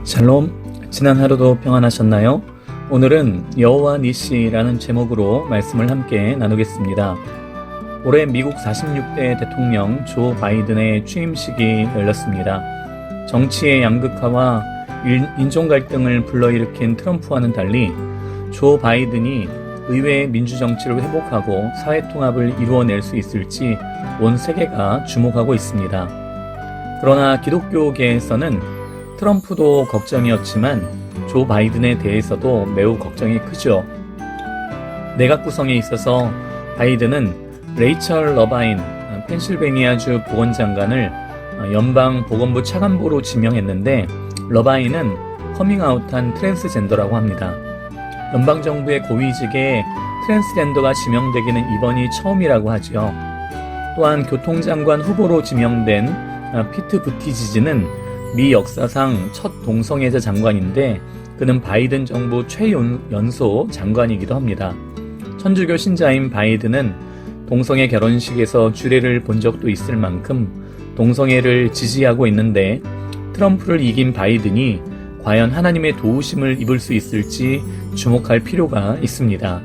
샬롬, 지난 하루도 평안하셨나요? 오늘은 여호와 니시라는 제목으로 말씀을 함께 나누겠습니다. 올해 미국 46대 대통령 조 바이든의 취임식이 열렸습니다. 정치의 양극화와 인종 갈등을 불러일으킨 트럼프와는 달리 조 바이든이 의회의 민주정치를 회복하고 사회통합을 이루어낼 수 있을지 온 세계가 주목하고 있습니다. 그러나 기독교계에서는 트럼프도 걱정이었지만 조 바이든에 대해서도 매우 걱정이 크죠. 내각 구성에 있어서 바이든은 레이첼 러바인 펜실베니아주 보건장관을 연방보건부 차관보로 지명했는데 러바인은 커밍아웃한 트랜스젠더라고 합니다. 연방정부의 고위직에 트랜스젠더가 지명되기는 이번이 처음이라고 하죠. 또한 교통장관 후보로 지명된 피트 부티지지는 미 역사상 첫 동성애자 장관인데 그는 바이든 정부 최연소 장관이기도 합니다. 천주교 신자인 바이든은 동성애 결혼식에서 주례를 본 적도 있을 만큼 동성애를 지지하고 있는데 트럼프를 이긴 바이든이 과연 하나님의 도우심을 입을 수 있을지 주목할 필요가 있습니다.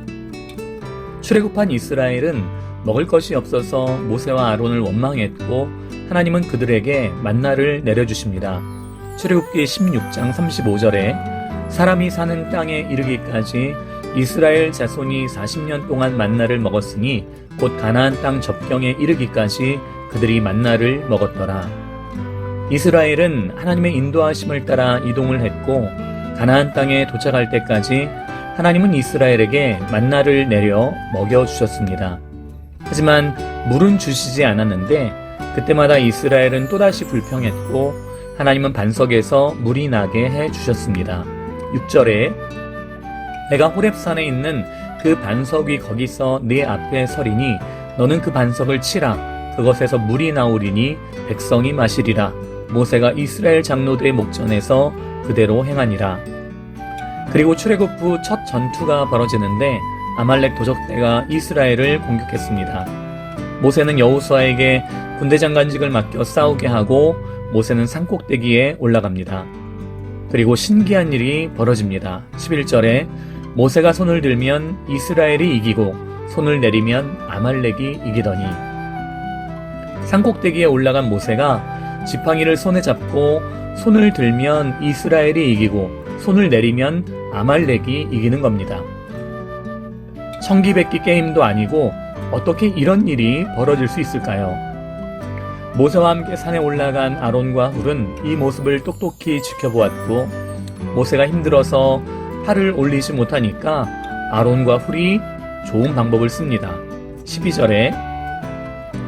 출애굽한 이스라엘은 먹을 것이 없어서 모세와 아론을 원망했고 하나님은 그들에게 만나를 내려주십니다. 출애굽기 16장 35절에 사람이 사는 땅에 이르기까지 이스라엘 자손이 40년 동안 만나를 먹었으니 곧 가나안 땅 접경에 이르기까지 그들이 만나를 먹었더라. 이스라엘은 하나님의 인도하심을 따라 이동을 했고 가나안 땅에 도착할 때까지 하나님은 이스라엘에게 만나를 내려 먹여주셨습니다. 하지만 물은 주시지 않았는데 그때마다 이스라엘은 또다시 불평했고 하나님은 반석에서 물이 나게 해주셨습니다. 6절에 내가 호렙산에 있는 그 반석이 거기서 네 앞에 서리니 너는 그 반석을 치라. 그것에서 물이 나오리니 백성이 마시리라. 모세가 이스라엘 장로들의 목전에서 그대로 행하니라. 그리고 출애굽 후 첫 전투가 벌어지는데 아말렉 도적대가 이스라엘을 공격했습니다. 모세는 여호수아에게 군대장관직을 맡겨 싸우게 하고 모세는 산꼭대기에 올라갑니다. 그리고 신기한 일이 벌어집니다. 11절에 모세가 손을 들면 이스라엘이 이기고 손을 내리면 아말렉이 이기더니 산꼭대기에 올라간 모세가 지팡이를 손에 잡고 손을 들면 이스라엘이 이기고 손을 내리면 아말렉이 이기는 겁니다. 청기백기 게임도 아니고 어떻게 이런 일이 벌어질 수 있을까요? 모세와 함께 산에 올라간 아론과 훌은 이 모습을 똑똑히 지켜보았고 모세가 힘들어서 팔을 올리지 못하니까 아론과 훌이 좋은 방법을 씁니다. 12절에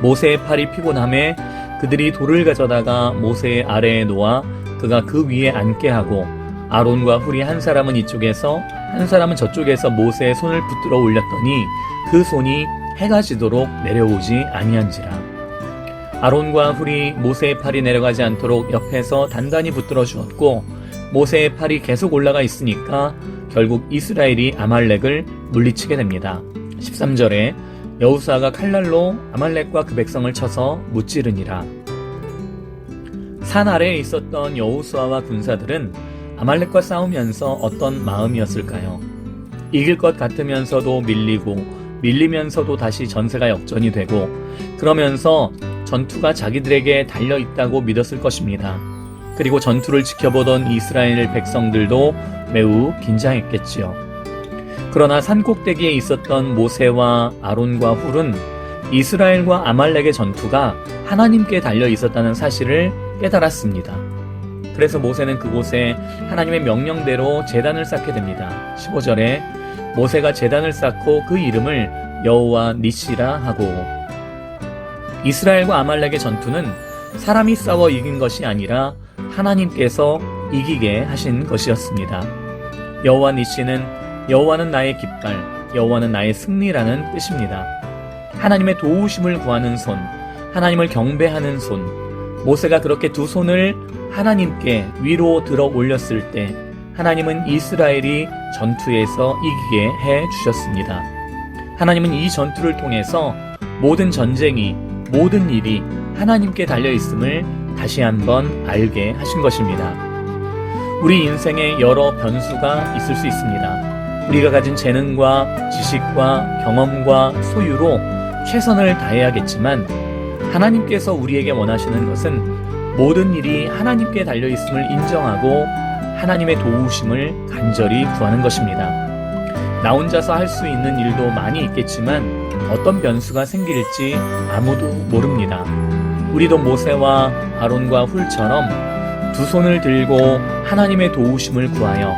모세의 팔이 피곤함에 그들이 돌을 가져다가 모세의 아래에 놓아 그가 그 위에 앉게 하고 아론과 훌이 한 사람은 이쪽에서 한 사람은 저쪽에서 모세의 손을 붙들어 올렸더니 그 손이 해가 지도록 내려오지 아니한지라. 아론과 훌이 모세의 팔이 내려가지 않도록 옆에서 단단히 붙들어 주었고 모세의 팔이 계속 올라가 있으니까 결국 이스라엘이 아말렉을 물리치게 됩니다. 13절에 여호수아가 칼날로 아말렉과 그 백성을 쳐서 무찌르니라. 산 아래에 있었던 여호수아와 군사들은 아말렉과 싸우면서 어떤 마음이었을까요? 이길 것 같으면서도 밀리면서도 다시 전세가 역전이 되고 그러면서 전투가 자기들에게 달려있다고 믿었을 것입니다. 그리고 전투를 지켜보던 이스라엘 백성들도 매우 긴장했겠지요. 그러나 산꼭대기에 있었던 모세와 아론과 훌은 이스라엘과 아말렉의 전투가 하나님께 달려있었다는 사실을 깨달았습니다. 그래서 모세는 그곳에 하나님의 명령대로 제단을 쌓게 됩니다. 15절에 모세가 제단을 쌓고 그 이름을 여호와 니시라 하고 이스라엘과 아말렉의 전투는 사람이 싸워 이긴 것이 아니라 하나님께서 이기게 하신 것이었습니다. 여호와 니시는 여호와는 나의 깃발, 여호와는 나의 승리라는 뜻입니다. 하나님의 도우심을 구하는 손, 하나님을 경배하는 손. 모세가 그렇게 두 손을 하나님께 위로 들어 올렸을 때 하나님은 이스라엘이 전투에서 이기게 해 주셨습니다. 하나님은 이 전투를 통해서 모든 전쟁이 모든 일이 하나님께 달려있음을 다시 한번 알게 하신 것입니다. 우리 인생에 여러 변수가 있을 수 있습니다. 우리가 가진 재능과 지식과 경험과 소유로 최선을 다해야겠지만 하나님께서 우리에게 원하시는 것은 모든 일이 하나님께 달려있음을 인정하고 하나님의 도우심을 간절히 구하는 것입니다. 나 혼자서 할 수 있는 일도 많이 있겠지만 어떤 변수가 생길지 아무도 모릅니다. 우리도 모세와 아론과 훌처럼 두 손을 들고 하나님의 도우심을 구하여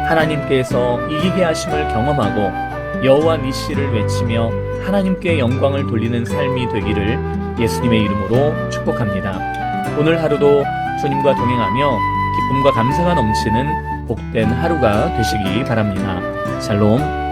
하나님께서 이기게 하심을 경험하고 여호와 니시를 외치며 하나님께 영광을 돌리는 삶이 되기를 예수님의 이름으로 축복합니다. 오늘 하루도 주님과 동행하며 기쁨과 감사가 넘치는 복된 하루가 되시기 바랍니다. 샬롬.